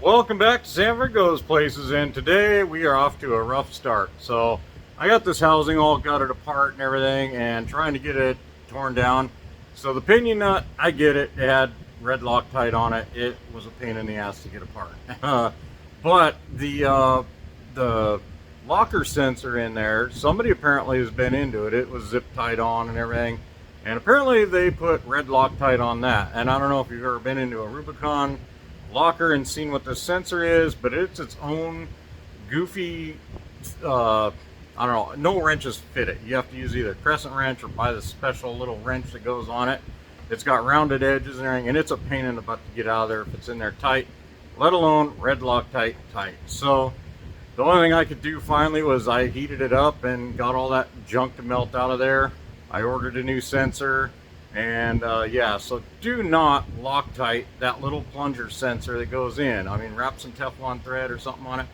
Welcome back to Sanford Goes Places, and today we are off to a rough start. So I got this housing all gutted apart and everything and trying to get it torn down. So the pinion nut, I get it, it had red Loctite on it. It was a pain in the ass to get apart. But the locker sensor in there, somebody apparently has been into it. It was zip tied on and everything. And apparently they put red Loctite on that. And I don't know if you've ever been into a Rubicon locker and seen what the sensor is, but it's its own goofy, I don't know, no wrenches fit it. You have to use either a crescent wrench or buy the special little wrench that goes on it. It's got rounded edges and everything, and it's a pain in the butt to get out of there if it's in there tight, let alone red Loctite tight. So the only thing I could do finally was I heated it up and got all that junk to melt out of there. I ordered a new sensor. And yeah, so do not Loctite that little plunger sensor that goes in. I mean, wrap some Teflon thread or something on it.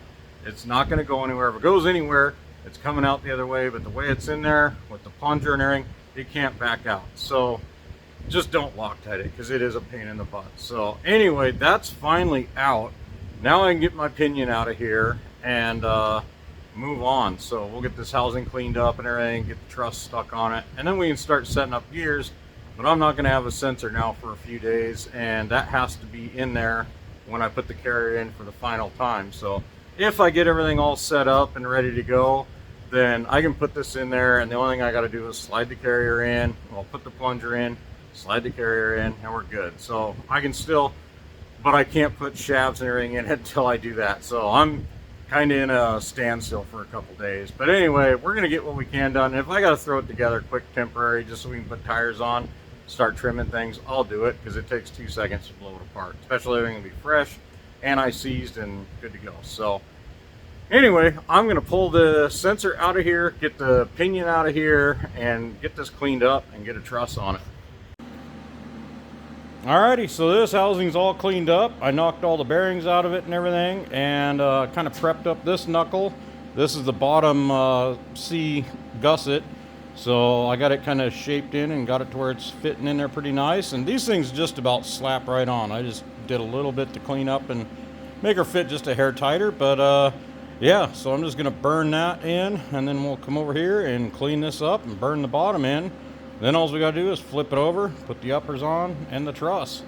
It's not going to go anywhere. If it goes anywhere, it's coming out the other way. But the way it's in there with the plunger and everything, it can't back out. So just don't Loctite it because it is a pain in the butt. So anyway, that's finally out. Now I can get my pinion out of here and move on. So we'll get this housing cleaned up and everything, get the truss stuck on it, and then we can start setting up gears. But I'm not going to have a sensor now for a few days, and that has to be in there when I put the carrier in for the final time. So if I get everything all set up and ready to go, then I can put this in there, and the only thing I got to do is slide the carrier in. I'll put the plunger in, slide the carrier in, and we're good. So I can still, but I can't put shafts and everything in until I do that. So I'm kind of in a standstill for a couple days. But anyway, we're going to get what we can done. If I got to throw it together quick temporary just so we can put tires on, start trimming things, I'll do it because it takes 2 seconds to blow it apart, especially if everything will be fresh, anti-seized and good to go. So anyway, I'm going to pull the sensor out of here, get the pinion out of here, and get this cleaned up and get a truss on it. Alrighty, so this housing's all cleaned up. I knocked all the bearings out of it and everything, and kind of prepped up this knuckle. This is the bottom C gusset. So I got it kind of shaped in and got it to where it's fitting in there pretty nice. And these things just about slap right on. I just did a little bit to clean up and make her fit just a hair tighter. But yeah, so I'm just going to burn that in, and then we'll come over here and clean this up and burn the bottom in. Then all we got to do is flip it over, put the uppers on, and the truss.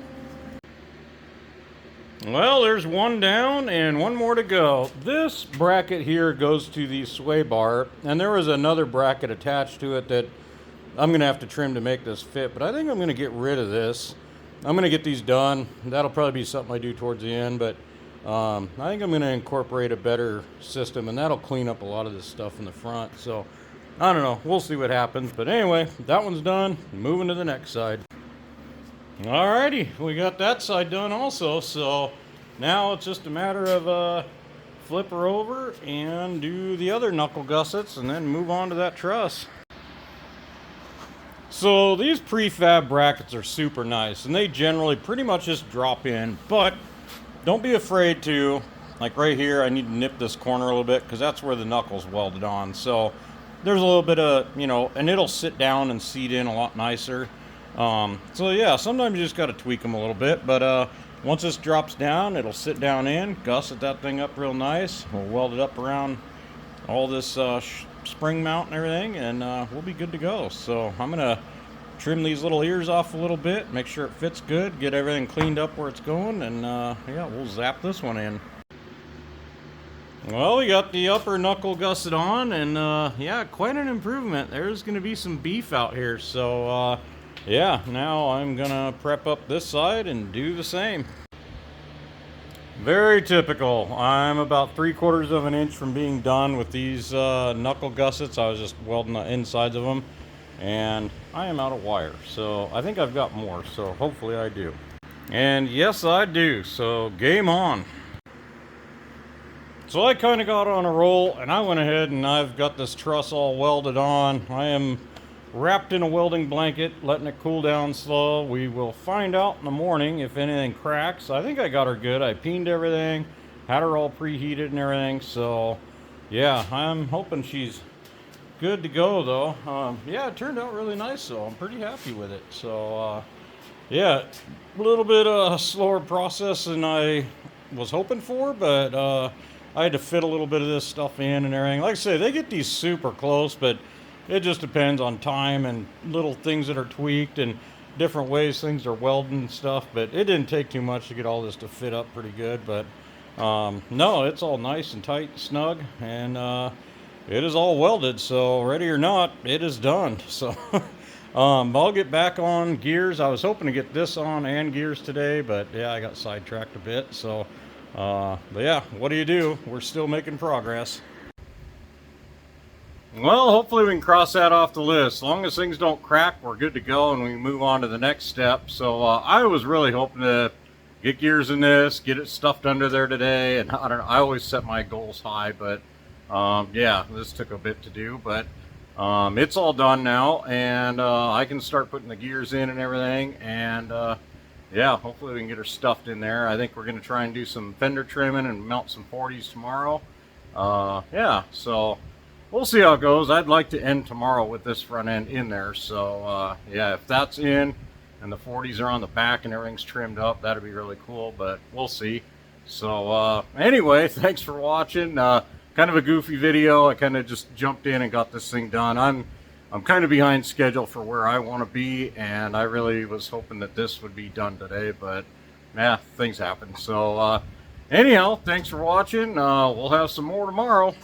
Well, there's one down and one more to go. This bracket here goes to the sway bar, and there was another bracket attached to it that I'm going to have to trim to make this fit, but I think I'm going to get rid of this. I'm going to get these done. That'll probably be something I do towards the end, but I think I'm going to incorporate a better system, and that'll clean up a lot of this stuff in the front. So I don't know. We'll see what happens. But anyway, that one's done. Moving to the next side. Alrighty, we got that side done also, so now it's just a matter of flip her over and do the other knuckle gussets and then move on to that truss. So these prefab brackets are super nice, and they generally pretty much just drop in, but don't be afraid to, like right here, I need to nip this corner a little bit because that's where the knuckle's welded on. So there's a little bit of, and it'll sit down and seat in a lot nicer. So yeah, sometimes you just got to tweak them a little bit, but once this drops down, it'll sit down in, gusset that thing up real nice. We'll weld it up around all this spring mount and everything, and we'll be good to go. So I'm gonna trim these little ears off a little bit, make sure it fits good, get everything cleaned up where it's going, and yeah, we'll zap this one in. Well, we got the upper knuckle gusset on, and yeah, quite an improvement. There's gonna be some beef out here, so yeah, now I'm gonna prep up this side and do the same. Very typical. I'm about 3/4 of an inch from being done with these knuckle gussets. I was just welding the insides of them, and I am out of wire. So I think I've got more, so hopefully I do. And yes, I do, so game on. So I kind of got on a roll, and I went ahead and I've got this truss all welded on. I am wrapped in a welding blanket, letting it cool down slow. We will find out in the morning if anything cracks. I think I got her good. I peened everything, had her all preheated and everything. So yeah, I'm hoping she's good to go though. Yeah, it turned out really nice, so I'm pretty happy with it. So yeah, a little bit slower process than I was hoping for, but I had to fit a little bit of this stuff in and everything. Like I say, they get these super close, but it just depends on time and little things that are tweaked and different ways things are welded and stuff. But it didn't take too much to get all this to fit up pretty good. But no, it's all nice and tight and snug, and it is all welded. So ready or not, it is done. So I'll get back on gears. I was hoping to get this on and gears today, but yeah, I got sidetracked a bit. So, but yeah, what do? We're still making progress. Well, hopefully we can cross that off the list. As long as things don't crack, we're good to go, and we can move on to the next step. So I was really hoping to get gears in this, get it stuffed under there today, and I don't know. I always set my goals high, but yeah, this took a bit to do, but it's all done now, and I can start putting the gears in and everything, and yeah, hopefully we can get her stuffed in there. I think we're going to try and do some fender trimming and mount some 40s tomorrow. Yeah, so we'll see how it goes. I'd like to end tomorrow with this front end in there, so yeah, if that's in and the 40s are on the back and everything's trimmed up, that'd be really cool, but we'll see. So anyway, thanks for watching. Kind of a goofy video. I kind of just jumped in and got this thing done. I'm kind of behind schedule for where I want to be, and I really was hoping that this would be done today, but yeah, things happen. So anyhow, thanks for watching. We'll have some more tomorrow.